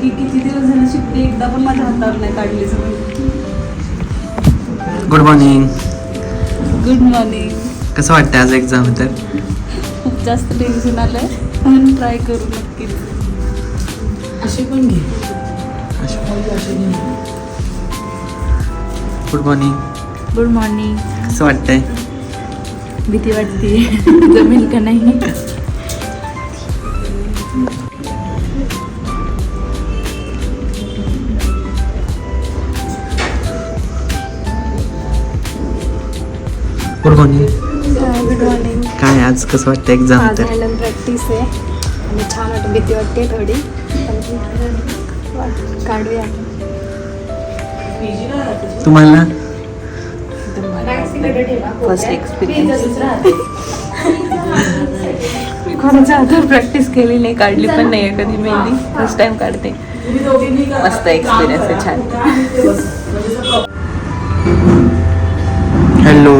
की किती दिवस झाले शिकते, एकदा पण माझ्या हातावर नाही काढली सगळी. Good morning. Good morning. कसं वाटतं आज एक्झाम तर? खूप जास्त टेन्शन आलंय पण ट्राय करू नक्कीच. असे पण घे. Good morning. Good morning. कसं वाटतंय? भीती वाटते जमेल का नाही. Good morning. Good morning. काय आज कसं वाटतं एक्झाम आज तर? हँडल प्रॅक्टिस आहे आणि छान वाटतं, भीती वाटते थोडी पण काढूया. तुम्हाला फर्स्ट एक्सपिरियन्स. मी कोणाच्या हातावर प्रॅक्टिस केली नाही, काढली पण नाही आहे कधी मेहंदी. फर्स्ट टाइम काढते. मस्त एक्सपिरियन्स आहे, छान. Hello.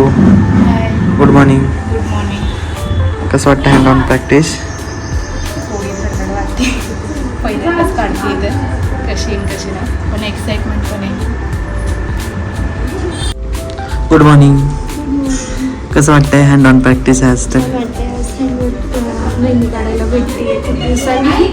Good morning. Good morning. कसं वाटतं हँड ऑन प्रॅक्टिस? थोडी थरथर वाटते. पहिल्यांदाच काढते तर कशी येईल कशी नाही, पण एक्साइटमेंट पण आहे. Good morning. कसं वाटतंय हँड ऑन प्रॅक्टिस आज तर? मेहंदी काढायला भेटते खूप दिवसांनी.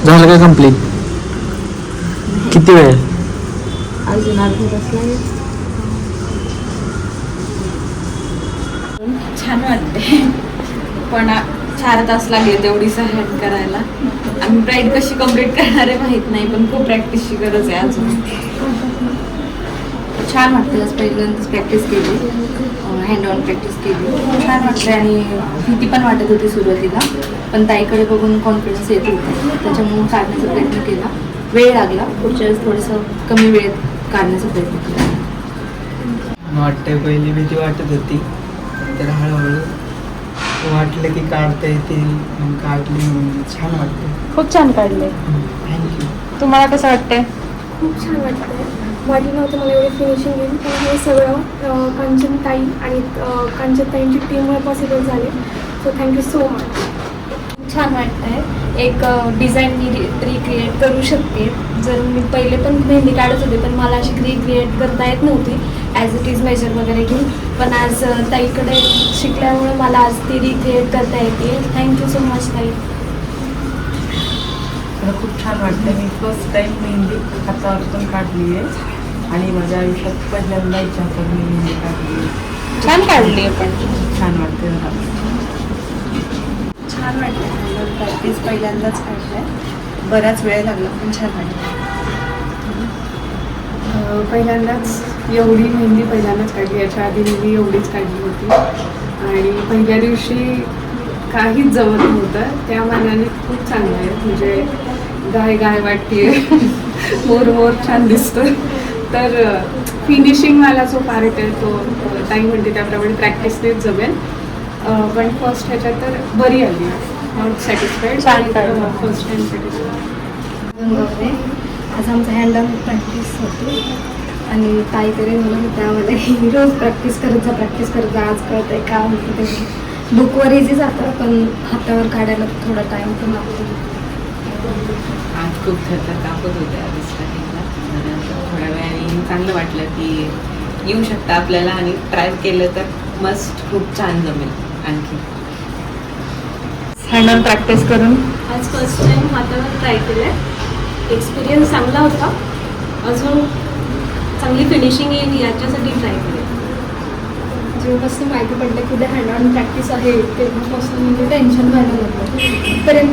झालं का कम्प्लीट? किती वेळ? अजून अर्धा तास लागेल. छान वाटते पण 4 तास लागले तेवढी हँड करायला. आम्ही ब्राईड कशी कम्प्लीट करणार आहे माहीत नाही, पण खूप प्रॅक्टिसची गरज आहे अजून. छान वाटते. आज पहिल्यांदाच प्रॅक्टिस केली, हँड ऑन प्रॅक्टिस केली. छान वाटते आणि भीती पण वाटत होती सुरुवातीला, पण ताईकडे बघून कॉन्फिडन्स येत होता, त्याच्यामुळे काढण्याचा प्रयत्न केला. वेळ लागला, पुढच्या वेळेस थोडंसं कमी वेळेत काढण्याचा प्रयत्न केला. वाटतंय पहिली भीती वाटत होती, तर हळूहळू वाटलं की काढता येतील, मग काढली. छान वाटते. खूप छान काढले. थँक्यू. तुम्हाला कसं वाटतंय? खूप छान वाटतंय. वाटलं नव्हतं मला एवढी फिनिशिंग येईल, पण हे सगळं कांचनताई आणि कांचनताईंची टीममुळे पॉसिबल झाले. So thank you so much. छान वाटतंय. एक डिझाईन मी रिक्रिएट करू शकते. जर मी पहिले पण मेहंदी काढत होते, पण मला अशी रिक्रिएट करता येत नव्हती ॲज इट इज मेजर वगैरे घेऊन. पण आज ताईकडे शिकल्यामुळे मला आज ती रिक्रिएट करता येते. थँक्यू सो मच ताई. मला खूप छान वाटतं. मी फर्स्ट टाईम मेहंदी हातावर पण काढली आहे आणि माझ्या आयुष्यात पहिल्यांदा इच्छा होता मी मेहंदी काढली. छान काढली पण छान वाटते जरा. छान वाटलं. प्रॅक्टिस पहिल्यांदाच काढलाय. बराच वेळ लागला पण छान वाटलं. पहिल्यांदाच एवढी मेहंदी पहिल्यांदाच काढली. याच्या आधी मी एवढीच काढली होती आणि पहिल्या दिवशी काहीच जमत नव्हतं. त्या मानाने खूप चांगलं आहे. म्हणजे गाय गाय वाटते मोर छान दिसतं. तर फिनिशिंगवाला जो पार्ट आहे तो ताई म्हणते त्याप्रमाणे प्रॅक्टिसनेच जमेल. पण फर्स्ट ह्याच्यात तर बरी आली. Not satisfied. छान काढलं. First time satisfied. गौरे आज आमचं हँड ऑन प्रॅक्टिस होती आणि ताईकडे म्हणत होत्या आम्हाला की रोज प्रॅक्टिस करत जा आज कळत आहे का होतं ते बुकवर इझी जातं पण हातावर काढायला थोडा टाईम पण लागतो. आज खूप थरथर कापत होते आधी स्टार्टिंगला. थोड्या वेळाने चांगलं वाटलं की येऊ शकतं आपल्याला आणि ट्राय केलं तर मस्त खूप छान जमेल आणखी. हँड ऑन प्रॅक्टिस करून आज फर्स्ट टाईम हातावर ट्राय केलं आहे. एक्सपिरियन्स चांगला होता. अजून चांगली फिनिशिंग येईल याच्यासाठी ट्राय केलं. जेव्हापासून माहिती पडलं की उद्या हँड ऑन प्रॅक्टिस आहे तेव्हापासून म्हणजे टेन्शन व्हायला लागलं.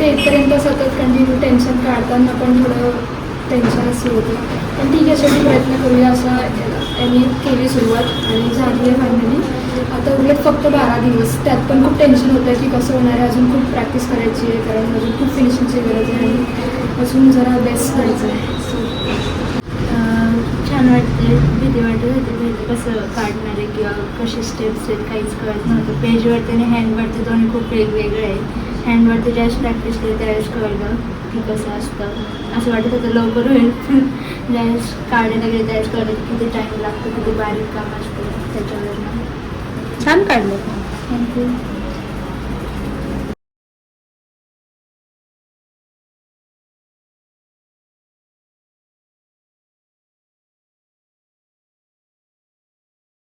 इथपर्यंत सतत कंटिन्यू टेन्शन काढताना पण थोडं टेन्शन असं होतं. पण ठीक आहे शेवटी प्रयत्न करूया असं यांनी केली सुरुवात आणि झाली आहे फायनली. आता उलट फक्त 12 दिवस त्यात पण खूप टेन्शन होतं आहे की कसं होणार आहे. अजून खूप प्रॅक्टिस करायची आहे कारण अजून खूप फिनिशिंगची गरज आहे आणि अजून जरा बेस्ट करायचं आहे. छान वाटते. भीती वाटत होती की कसं काढणार आहे किंवा कसे स्टेप्स आहेत काहीच कळत नव्हतं. पेजवरती आणि हँडवरती दोन्ही खूप वेगवेगळे आहे. हँडवरती ज्यावेळेस प्रॅक्टिस केली त्यावेळेस कळलं की कसं असतं. असं वाटत होतं लवकर होईल पण ज्यावेळेस काढायला गेलं त्यावेळेस कळलं की किती टाईम लागतो किती बारीक काम असतं त्याच्यावर. छान काढलं. थँक्यू.